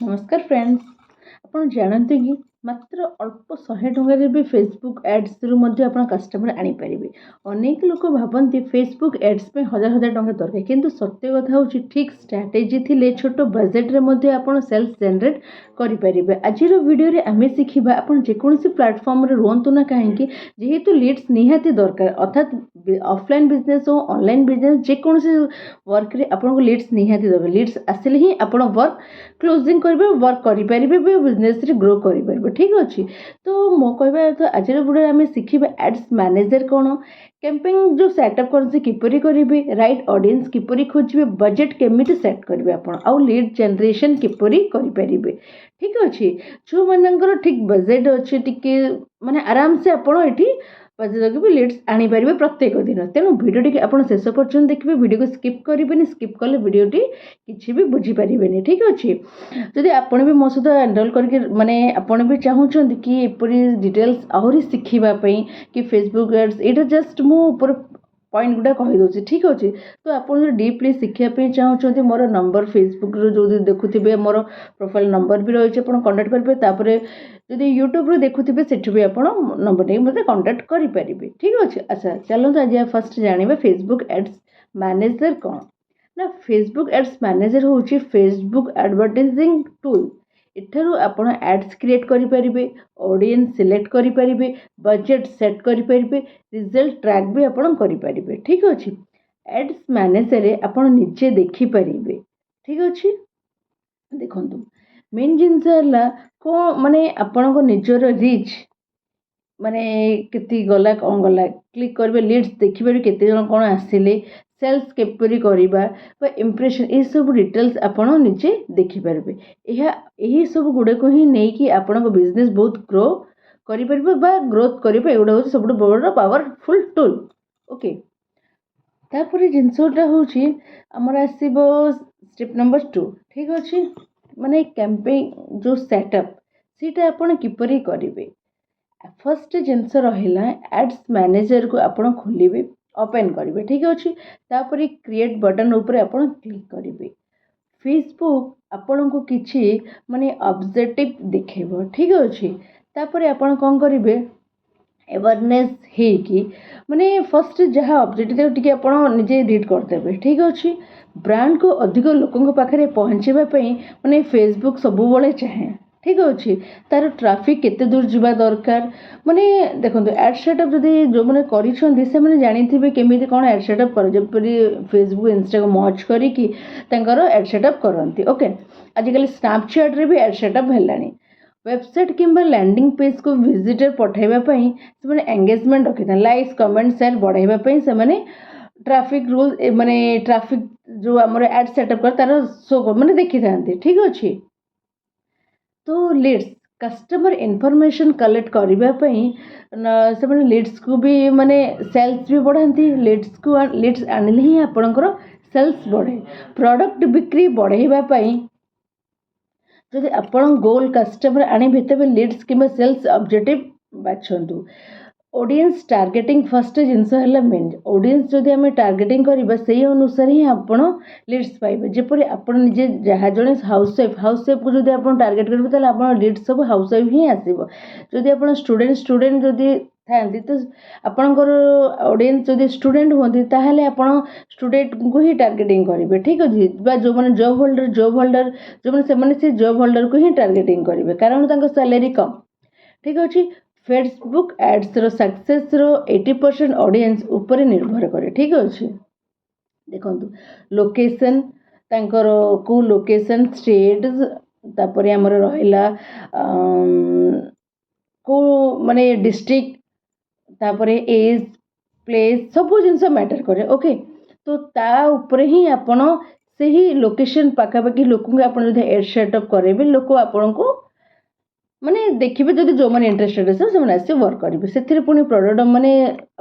नमस्कार फ्रेंड्स। ଆପଣ ଜାଣନ୍ତି କି ମାତ୍ର ଅଳ୍ପ 100 ଟଙ୍କାରେ ବି ଫେସବୁକ୍ ଆଡ୍ସରୁ ମଧ୍ୟ ଆପଣ କଷ୍ଟମର ଆଣିପାରିବେ। ଅନେକ ଲୋକ ଭାବନ୍ତି ଫେସବୁକ୍ ଆଡ୍ସ ପାଇଁ ହଜାର ହଜାର ଟଙ୍କା ଦରକାର, କିନ୍ତୁ ସତ୍ୟ କଥା ହେଉଛି ଠିକ୍ ଷ୍ଟ୍ରାଟେଜି ଥିଲେ ଛୋଟ ବଜେଟରେ ମଧ୍ୟ ଆପଣ ସେଲ୍ସ ଜେନେରେଟ୍ କରିପାରିବେ। ଆଜିର ଭିଡ଼ିଓରେ ଆମେ ଶିଖିବା ଆପଣ ଯେକୌଣସି ପ୍ଲାଟଫର୍ମରେ ରୁହନ୍ତୁ ନା କାହିଁକି, ଯେହେତୁ ଲିଡ୍ସ ନିହାତି ଦରକାର, ଅର୍ଥାତ୍ ଅଫଲାଇନ୍ ବିଜନେସ୍ ଓ ଅନଲାଇନ୍ ବିଜନେସ୍ ଯେକୌଣସି ୱାର୍କରେ ଆପଣଙ୍କୁ ଲିଡ୍ସ ନିହାତି ଦରକାର। ଲିଡ୍ସ ଆସିଲେ ହିଁ ଆପଣ ୱାର୍କ କ୍ଲୋଜିଂ କରିବେ, ୱାର୍କ କରିପାରିବେ, ବିଜନେସରେ ଗ୍ରୋ କରିପାରିବେ। ଠିକ୍ ଅଛି, ତ ମୋ କହିବା ତ ଆଜିର ଭିଡ଼ିଓରେ ଆମେ ଶିଖିବା ଆଡ୍ସ ମ୍ୟାନେଜର କ'ଣ, କ୍ୟାମ୍ପେନ୍ ଯେଉଁ ସେଟଅପ୍ କରନ୍ତି କିପରି କରିବେ, ରାଇଟ୍ ଅଡ଼ିଏନ୍ସ କିପରି ଖୋଜିବେ, ବଜେଟ୍ କେମିତି ସେଟ୍ କରିବେ ଆପଣ, ଆଉ ଲିଡ୍ ଜେନେରେସନ୍ କିପରି କରିପାରିବେ। ଠିକ୍ ଅଛି, ଯେଉଁମାନଙ୍କର ଠିକ୍ ବଜେଟ୍ ଅଛି, ଟିକେ ମାନେ ଆରାମସେ ଆପଣ ଏଠି ବଜେଟ୍ ବି ଲିଡ୍ସ ଆଣିପାରିବେ ପ୍ରତ୍ୟେକ ଦିନ। ତେଣୁ ଭିଡ଼ିଓଟିକି ଆପଣ ଶେଷ ପର୍ଯ୍ୟନ୍ତ ଦେଖିବେ, ଭିଡ଼ିଓକୁ ସ୍କିପ୍ କରିବେନି। ସ୍କିପ୍ କଲେ ଭିଡ଼ିଓଟି କିଛି ବି ବୁଝିପାରିବେନି। ଠିକ୍ ଅଛି, ଯଦି ଆପଣ ବି ମୋ ସହିତ ଏନରୋଲ୍ କରିକି ମାନେ ଆପଣ ବି ଚାହୁଁଛନ୍ତି କି ଏପରି ଡିଟେଲ୍ସ ଆହୁରି ଶିଖିବା ପାଇଁ କି ଫେସବୁକ୍ ଆଡ୍ସ, ଏଇଟା ଜଷ୍ଟ ମୁଁ ଉପରେ ପଏଣ୍ଟ ଗୁଡ଼ା କହିଦେଉଛି। ଠିକ୍ ଅଛି, ତ ଆପଣ ଯଦି ଡିପ୍ଲି ଶିଖିବା ପାଇଁ ଚାହୁଁଛନ୍ତି, ମୋର ନମ୍ବର ଫେସବୁକ୍ରୁ ଯେଉଁ ଦେଖୁଥିବେ ମୋର ପ୍ରୋଫାଇଲ୍ ନମ୍ବର ବି ରହିଛି, ଆପଣ କଣ୍ଟାକ୍ଟ କରିପାରିବେ। ତାପରେ ଯଦି ୟୁଟ୍ୟୁବ୍ରୁ ଦେଖୁଥିବେ ସେଠି ବି ଆପଣ ନମ୍ବର ନେଇକି ମୋତେ କଣ୍ଟାକ୍ଟ କରିପାରିବେ। ଠିକ୍ ଅଛି, ଆଚ୍ଛା ଚାଲନ୍ତୁ ଆଜି ଫାର୍ଷ୍ଟ ଜାଣିବା ଫେସବୁକ୍ ଆଡ୍ସ ମ୍ୟାନେଜର କ'ଣ। ନା, ଫେସବୁକ୍ ଆଡ୍ସ ମ୍ୟାନେଜର ହେଉଛି ଫେସବୁକ୍ ଆଡଭର୍ଟାଇଜିଂ ଟୁଲ୍। ଏଠାରୁ ଆପଣ ଆଡ୍ସ କ୍ରିଏଟ୍ କରିପାରିବେ, ଅଡ଼ିଏନ୍ସ ସିଲେକ୍ଟ କରିପାରିବେ, ବଜେଟ୍ ସେଟ୍ କରିପାରିବେ, ରିଜଲ୍ଟ ଟ୍ରାକ୍ ବି ଆପଣ କରିପାରିବେ। ଠିକ୍ ଅଛି, ଆଡ୍ସ ମ୍ୟାନେଜରରେ ଆପଣ ନିଜେ ଦେଖିପାରିବେ। ଠିକ୍ ଅଛି, ଦେଖନ୍ତୁ ମେନ୍ ଜିନିଷ ହେଲା କ'ଣ, ମାନେ ଆପଣଙ୍କ ନିଜର ରିଚ୍ ମାନେ କେତିକି ଗଲା, କ'ଣ ଗଲା, କ୍ଲିକ୍ କରିବେ, ଲିଡ୍ସ ଦେଖିପାରିବେ କେତେ ଜଣ କ'ଣ ଆସିଲେ, ସେଲ୍ସ କିପରି କରିବା ବା ଇମ୍ପ୍ରେସନ୍, ଏସବୁ ଡିଟେଲ୍ସ ଆପଣ ନିଜେ ଦେଖିପାରିବେ। ଏହିସବୁ ଗୁଡ଼ାକୁ ହିଁ ନେଇକି ଆପଣଙ୍କ ବିଜନେସ୍ ବହୁତ ଗ୍ରୋ କରିପାରିବେ ବା ଗ୍ରୋଥ୍ କରିବେ। ଏଗୁଡ଼ା ହେଉଛି ସବୁଠୁ ବଡ଼ ପାୱାରଫୁଲ୍ ଟୁଲ୍। ଓକେ, ତାପରେ ଜିନିଷଟା ହେଉଛି ଆମର ଆସିବ ଷ୍ଟେପ୍ ନମ୍ବର 2। ଠିକ୍ ଅଛି, ମାନେ କ୍ୟାମ୍ପେନ୍ ଯେଉଁ ସେଟଅପ୍ ସେଇଟା ଆପଣ କିପରି କରିବେ। ଫାର୍ଷ୍ଟ ଜିନିଷ ରହିଲା ଆଡ୍ସ ମ୍ୟାନେଜରକୁ ଆପଣ ଖୋଲିବେ, ଓପେନ୍ କରିବେ। ଠିକ୍ ଅଛି, ତାପରେ କ୍ରିଏଟ୍ ବଟନ୍ ଉପରେ ଆପଣ କ୍ଲିକ୍ କରିବେ। ଫେସବୁକ୍ ଆପଣଙ୍କୁ କିଛି ମାନେ ଅବଜେକ୍ଟିଭ୍ ଦେଖେଇବ। ଠିକ୍ ଅଛି, ତାପରେ ଆପଣ କ'ଣ କରିବେ, ଆୱାରନେସ୍ ହେଇକି ମାନେ ଫାର୍ଷ୍ଟ ଯାହା ଅବଜେକ୍ଟିଭ୍ ଟିକେ ଆପଣ ନିଜେ ରିଡ୍ କରିଦେବେ। ଠିକ୍ ଅଛି, ବ୍ରାଣ୍ଡକୁ ଅଧିକ ଲୋକଙ୍କ ପାଖରେ ପହଞ୍ଚିବା ପାଇଁ ମାନେ ଫେସବୁକ୍ ସବୁବେଳେ ଚାହେଁ। ଠିକ୍ ଅଛି, ତାର ଟ୍ରାଫିକ୍ କେତେ ଦୂର ଯିବା ଦରକାର, ମାନେ ଦେଖନ୍ତୁ ଆଡ୍ ସେଟଅପ୍ ଯଦି ଯେଉଁମାନେ କରିଛନ୍ତି ସେମାନେ ଜାଣିଥିବେ କେମିତି କ'ଣ ଆଡ୍ ସେଟଅପ୍ କରେ, ଯେପରି ଫେସବୁକ୍ ଇନଷ୍ଟାଗ୍ରାମ୍ ମର୍ଜ କରିକି ତାଙ୍କର ଆଡ୍ ସେଟଅପ୍ କରନ୍ତି। ଓକେ, ଆଜିକାଲି ସ୍ନାପଚାଟ୍ରେ ବି ଆଡ୍ ସେଟଅପ୍ ହେଲାଣି। ୱେବସାଇଟ୍ କିମ୍ବା ଲ୍ୟାଣ୍ଡିଂ ପେଜ୍କୁ ଭିଜିଟର ପଠାଇବା ପାଇଁ ସେମାନେ ଏଙ୍ଗେଜମେଣ୍ଟ ରଖିଥାନ୍ତି, ଲାଇକ୍ସ କମେଣ୍ଟ ସେୟାର ବଢ଼ାଇବା ପାଇଁ ସେମାନେ ଟ୍ରାଫିକ୍ ରୁଲ୍ ମାନେ ଟ୍ରାଫିକ୍ ଯେଉଁ ଆମର ଆଡ୍ ସେଟଅପ୍ କରେ ତାର ଶୋ ମାନେ ଦେଖିଥାନ୍ତି। ଠିକ୍ ଅଛି, ତ ଲିଡ୍ସ କଷ୍ଟମର ଇନଫର୍ମେସନ୍ କଲେକ୍ଟ କରିବା ପାଇଁ ସେମାନେ ଲିଡ୍ସକୁ ବି ମାନେ ସେଲ୍ସ ବି ବଢ଼ାନ୍ତି। ଲିଡ୍ସ ଆଣିଲେ ହିଁ ଆପଣଙ୍କର ସେଲ୍ସ ବଢ଼େ। ପ୍ରଡ଼କ୍ଟ ବିକ୍ରି ବଢ଼ାଇବା ପାଇଁ ଯଦି ଆପଣ ଗୋଲ୍ କଷ୍ଟମର ଆଣିବେ ତେବେ ଲିଡ୍ସ କିମ୍ବା ସେଲ୍ସ ଅବଜେକ୍ଟିଭ୍ ବାଛନ୍ତୁ। ଅଡ଼ିଏନ୍ସ ଟାର୍ଗେଟିଂ ଫାର୍ଷ୍ଟ ଜିନିଷ ହେଲା ମେନ୍। ଅଡ଼ିଏନ୍ସ ଯଦି ଆମେ ଟାର୍ଗେଟିଂ କରିବା ସେଇ ଅନୁସାରେ ହିଁ ଆପଣ ଲିଡ୍ସ ପାଇବେ। ଯେପରି ଆପଣ ନିଜେ ଯାହା ଜଣେ ହାଉସ୍ୱାଇଫ୍କୁ ଯଦି ଆପଣ ଟାର୍ଗେଟ୍ କରିବେ ତାହେଲେ ଆପଣ ଲିଡ୍ସ ସବୁ ହାଉସ୍ୱାଇଫ୍ ହିଁ ଆସିବ। ଯଦି ଆପଣ ଷ୍ଟୁଡେଣ୍ଟ ଯଦି ଥାଆନ୍ତି ତ ଆପଣଙ୍କର ଅଡ଼ିଏନ୍ସ ଯଦି ଷ୍ଟୁଡେଣ୍ଟ ହୁଅନ୍ତି ତାହେଲେ ଆପଣ ଷ୍ଟୁଡେଣ୍ଟକୁ ହିଁ ଟାର୍ଗେଟିଂ କରିବେ। ଠିକ୍ ଅଛି, ବା ଯେଉଁମାନେ ଜବ୍ ହୋଲ୍ଡର ଯେଉଁମାନେ ସେମାନେ ସେ ଜବ୍ ହୋଲ୍ଡରକୁ ହିଁ ଟାର୍ଗେଟିଂ କରିବେ, କାରଣ ତାଙ୍କ ସାଲାରୀ କମ୍। ଠିକ୍ ଅଛି, ଫେସବୁକ୍ ଆଡ୍ସର ସକ୍ସେସ୍ର 80% ଅଡ଼ିଏନ୍ସ ଉପରେ ନିର୍ଭର କରେ। ଠିକ୍ ଅଛି, ଦେଖନ୍ତୁ ଲୋକେସନ୍, ତାଙ୍କର କେଉଁ ଲୋକେସନ୍, ଷ୍ଟେଟ୍, ତାପରେ ଆମର ରହିଲା କେଉଁ ମାନେ ଡିଷ୍ଟ୍ରିକ୍ଟ, ତାପରେ ଏଜ୍, ପ୍ଲେସ୍, ସବୁ ଜିନିଷ ମ୍ୟାଟର୍ କରେ। ଓକେ, ତ ତା ଉପରେ ହିଁ ଆପଣ ସେହି ଲୋକେସନ୍ ପାଖାପାଖି ଲୋକଙ୍କୁ ଆପଣ ଯଦି ଆଡ୍ ସେଟଅପ୍ କରାଇବେ, ଲୋକ ଆପଣଙ୍କୁ ମାନେ ଦେଖିବେ। ଯଦି ଯେଉଁମାନେ ଇଣ୍ଟରେଷ୍ଟେଡ୍ ଅଛନ୍ତି ସେମାନେ ଆସି ୱାର୍କ କରିବେ। ସେଥିରେ ପୁଣି ପ୍ରଡ଼କ୍ଟ ମାନେ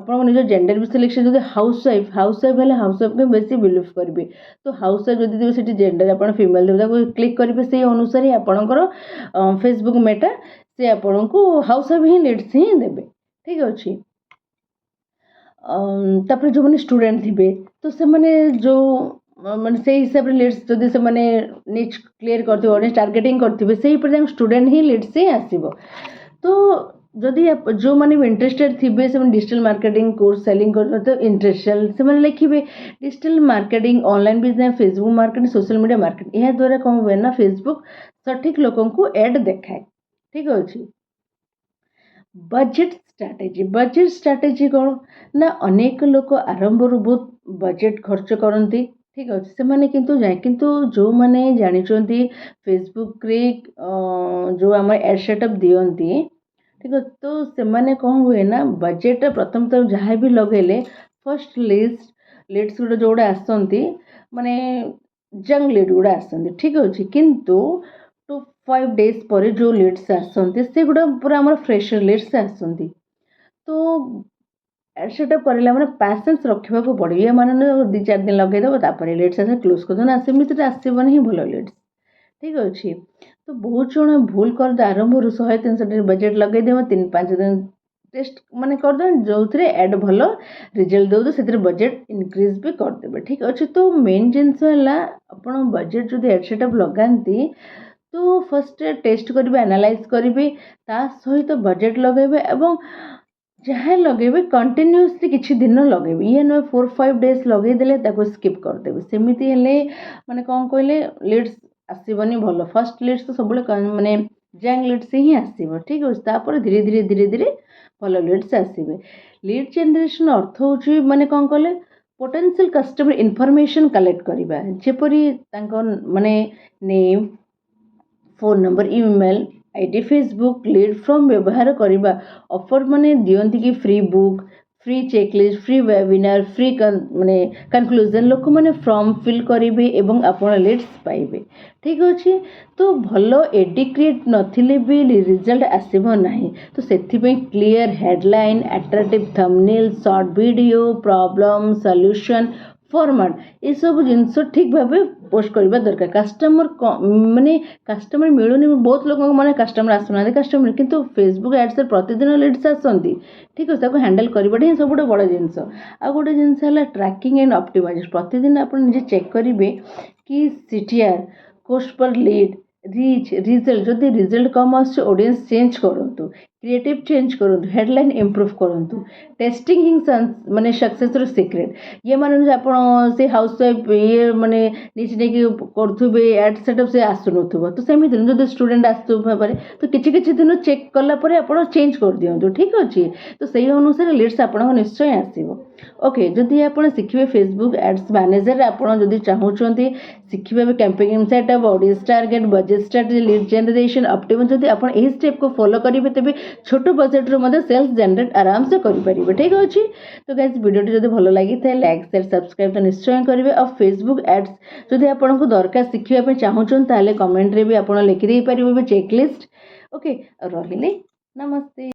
ଆପଣଙ୍କ ନିଜ ଜେଣ୍ଡର ବି ସିଲେକ୍ସନ୍, ଯଦି ହାଉସ୍ୱାଇଫ୍ ହେଲେ ହାଉସ୍ୱାଇଫ୍କୁ ବେଶୀ ବିଲିଭ୍ କରିବେ। ତ ହାଉସ୍ୱାଇଫ୍ ଯଦି ଦେବେ ସେଠି ଜେଣ୍ଡର ଆପଣ ଫିମେଲ୍ ଦେବେ, ତାକୁ କ୍ଲିକ୍ କରିବେ, ସେଇ ଅନୁସାରେ ଆପଣଙ୍କର ଫେସବୁକ୍ ମେଟା ସେ ଆପଣଙ୍କୁ ହାଉସ୍ୱାଇଫ୍ ହିଁ ଲିଡ୍ସ ହିଁ ଦେବେ। ଠିକ୍ ଅଛି, ତାପରେ ଯେଉଁମାନେ ଷ୍ଟୁଡେଣ୍ଟ ଥିବେ ତ ସେମାନେ ଯେଉଁ ମାନେ ସେଇ ହିସାବରେ ଲିଡ୍ସ ଯଦି ସେମାନେ ନିଚ୍ କ୍ଲିୟର କରିଥିବେ ଅଡ଼ିଏନ୍ସ ଟାର୍ଗେଟିଂ କରିଥିବେ ସେଇପରି ତାଙ୍କ ଷ୍ଟୁଡେଣ୍ଟ ହିଁ ଲିଡ୍ସ ହିଁ ଆସିବ। ତ ଯଦି ଯେଉଁମାନେ ବି ଇଣ୍ଟରେଷ୍ଟେଡ୍ ଥିବେ ସେମାନେ ଡିଜିଟାଲ ମାର୍କେଟିଂ କୋର୍ସ ସେଲିଂ କରୁଛନ୍ତି ଇଣ୍ଟରେଷ୍ଟେଡ୍ ସେମାନେ ଲେଖିବେ digital marketing online business Facebook marketing social media marketing. ଏହାଦ୍ୱାରା କ'ଣ ହୁଏ ନା ଫେସବୁକ୍ ସଠିକ୍ ଲୋକଙ୍କୁ ଏଡ୍ ଦେଖାଏ। ଠିକ୍ ଅଛି। ବଜେଟ୍ ଷ୍ଟ୍ରାଟେଜି କ'ଣ ନା ଅନେକ ଲୋକ ଆରମ୍ଭରୁ ବହୁତ ବଜେଟ୍ ଖର୍ଚ୍ଚ କରନ୍ତି। ଠିକ୍ ଅଛି। ସେମାନେ କିନ୍ତୁ ଯେଉଁମାନେ ଜାଣିଛନ୍ତି ଫେସବୁକ୍ରେ ଯେଉଁ ଆମର ଆଡ୍ ସେଟଅପ୍ ଦିଅନ୍ତି ଠିକ୍ ଅଛି। ତ ସେମାନେ କ'ଣ ହୁଏ ନା ବଜେଟ୍ଟା ପ୍ରଥମତଃ ଯାହା ବି ଲଗେଇଲେ ଫର୍ଷ୍ଟ ଲିଡ୍ସ ଗୁଡ଼ା ଯେଉଁଗୁଡ଼ା ଆସନ୍ତି ମାନେ ଜଙ୍ଗ ଲିଡ୍ ଗୁଡ଼ା ଆସନ୍ତି। ଠିକ୍ ଅଛି। କିନ୍ତୁ 2-5 days ପରେ ଯେଉଁ ଲିଡ୍ସ ଆସନ୍ତି ସେଗୁଡ଼ା ପୁରା ଆମର ଫ୍ରେଶର ଲିଡ୍ସ ଆସନ୍ତି। ତ ଆଡ୍ ସେଟଅପ୍ କରିଲା ମାନେ ପ୍ୟାସେନ୍ସ ରଖିବାକୁ ପଡ଼ିବ। ଇଏ ମାନେ 2-4 ଦିନ ଲଗେଇଦେବ ତାପରେ ଲିଡ୍ସ ଆସିଲେ କ୍ଲୋଜ୍ କରିଦେବ ନା ସେମିତିରେ ଆସିବନି ହିଁ ଭଲ ଲିଡ୍ସ। ଠିକ୍ ଅଛି। ତ ବହୁତ ଜଣ ଭୁଲ କରନ୍ତି ଆରମ୍ଭରୁ 100-300 ବଜେଟ୍ ଲଗେଇଦେବ 3-5 ଦିନ ଟେଷ୍ଟ ମାନେ କରିଦେବେ ଯେଉଁଥିରେ ଆଡ୍ ଭଲ ରେଜଲ୍ଟ ଦେଉଥିବ ସେଥିରେ ବଜେଟ୍ ଇନକ୍ରିଜ୍ ବି କରିଦେବେ। ଠିକ୍ ଅଛି। ତ ମେନ୍ ଜିନିଷ ହେଲା ଆପଣ ବଜେଟ୍ ଯଦି ଆଡ୍ ସେଟଅପ୍ ଲଗାନ୍ତି ତ ଫାର୍ଷ୍ଟ ଟେଷ୍ଟ କରିବେ ଆନାଲାଇଜ୍ କରିବେ ତା ସହିତ ବଜେଟ୍ ଲଗାଇବେ ଏବଂ ଯାହା ଲଗାଇବେ କଣ୍ଟିନ୍ୟୁଅସଲି କିଛି ଦିନ ଲଗାଇବେ। ଇଏ ନୁହେଁ 4-5 days ଲଗାଇଦେଲେ ତାକୁ ସ୍କିପ୍ କରିଦେବେ। ସେମିତି ହେଲେ ମାନେ କ'ଣ କହିଲେ ଲିଡ୍ସ ଆସିବନି ଭଲ। ଫାର୍ଷ୍ଟ ଲିଡ୍ସ ତ ସବୁବେଳେ ମାନେ ଜାଙ୍ଗ ଲିଡ୍ସ ହିଁ ଆସିବ। ଠିକ୍ ଅଛି। ତାପରେ ଧୀରେ ଧୀରେ ଭଲ ଲିଡ୍ସ ଆସିବେ। ଲିଡ୍ ଜେନେରେସନ୍ ଅର୍ଥ ହେଉଛି ମାନେ କ'ଣ କହିଲେ ପୋଟେନ୍ସିଆଲ୍ କଷ୍ଟମର ଇନଫର୍ମେସନ୍ କଲେକ୍ଟ କରିବା ଯେପରି ତାଙ୍କ ମାନେ name phone number email ID Facebook lead form ବ୍ୟବହାର କରିବା। ଅଫର୍ ମାନେ ଦିଅନ୍ତି କି free book free check list free webinar free ମାନେ କନକ୍ଲୁଜନ୍ ଲୋକମାନେ ଫର୍ମ ଫିଲ୍ କରିବେ ଏବଂ ଆପଣ ଲିଡ୍ସ ପାଇବେ। ଠିକ୍ ଅଛି। ତ ଭଲ ଏଡିକ୍ରେଟ୍ ନଥିଲେ ବି ରିଜଲ୍ଟ ଆସିବ ନାହିଁ। ତ ସେଥିପାଇଁ clear headline attractive thumbnail short video problem solution format ଏସବୁ ଜିନିଷ ଠିକ୍ ଭାବେ ପୋଷ୍ଟ କରିବା ଦରକାର। କାଷ୍ଟମର ମିଳୁନି ବହୁତ ଲୋକଙ୍କ ମାନେ କାଷ୍ଟମର ଆସୁନାହାନ୍ତି କାଷ୍ଟମର କିନ୍ତୁ ଫେସବୁକ୍ ଆଡ୍ସରେ ପ୍ରତିଦିନ ଲିଡ୍ସ ଆସନ୍ତି। ଠିକ୍ ଅଛି। ତାକୁ ହ୍ୟାଣ୍ଡେଲ୍ କରିବାଟା ହିଁ ସବୁଠୁ ବଡ଼ ଜିନିଷ। ଆଉ ଗୋଟେ ଜିନିଷ ହେଲା ଟ୍ରାକିଂ ଆଣ୍ଡ ଅପ୍ଟିମାଇଜେସନ୍। ପ୍ରତିଦିନ ଆପଣ ନିଜେ ଚେକ୍ କରିବେ କି CTR cost per lead reach result ଯଦି ରିଜଲ୍ଟ କମ୍ ଆସୁଛି ଅଡ଼ିଏନ୍ସ ଚେଞ୍ଜ କରନ୍ତୁ କ୍ରିଏଟିଭ୍ ଚେଞ୍ଜ କରନ୍ତୁ ହେଡ଼ଲାଇନ୍ ଇମ୍ପ୍ରୁଭ୍ କରନ୍ତୁ। ଟେଷ୍ଟିଂ ହିଁ ମାନେ ସକ୍ସେସ୍ର ସିକ୍ରେଟ୍। ଇଏ ମାନେ ଆପଣ ସେ ହାଉସ୍ ୱାଇଫ୍ ଇଏ ମାନେ ନିଜେ ନେଇକି କରୁଥିବେ ଆଡ୍ ସେଟଅପ୍ ସେ ଆସୁନଥିବ ତ ସେମିତି ଯଦି ଷ୍ଟୁଡେଣ୍ଟ ଆସୁଥିବ ଭାବରେ ତ କିଛି ଦିନ ଚେକ୍ କଲା ପରେ ଆପଣ ଚେଞ୍ଜ କରିଦିଅନ୍ତୁ। ଠିକ୍ ଅଛି। ତ ସେଇ ଅନୁସାରେ ଲିଡ୍ସ ଆପଣଙ୍କ ନିଶ୍ଚୟ ଆସିବ। ଓକେ। ଯଦି ଆପଣ ଶିଖିବେ ଫେସବୁକ୍ ଆଡ୍ସ ମ୍ୟାନେଜର ଆପଣ ଯଦି ଚାହୁଁଛନ୍ତି ଶିଖିବେ campaigning setup audience target budget strategy lead generation optimise ଯଦି ଆପଣ ଏହି ଷ୍ଟେପ୍କୁ ଫଲୋ କରିବେ ତେବେ ଛୋଟ ବଜେଟ୍ରୁ ମଧ୍ୟ ସେଲ୍ସ ଜେନେରେଟ୍ ଆରାମସେ କରିପାରିବେ। ଠିକ୍ ଅଛି। ତ ଗାଇସ୍ ଭିଡ଼ିଓଟି ଯଦି ଭଲ ଲାଗିଥାଏ ଲାଇକ୍ ସେୟାର ସବସ୍କ୍ରାଇବ୍ ତ ନିଶ୍ଚୟ କରିବେ। ଆଉ ଫେସବୁକ୍ ଆଡ୍ସ ଯଦି ଆପଣଙ୍କୁ ଦରକାର ଶିଖିବା ପାଇଁ ଚାହୁଁଛନ୍ତି ତାହେଲେ କମେଣ୍ଟରେ ବି ଆପଣ ଲେଖିଦେଇପାରିବେ ଚେକ୍ ଲିଷ୍ଟ। ଓକେ। ରହିଲି ନମସ୍ତେ।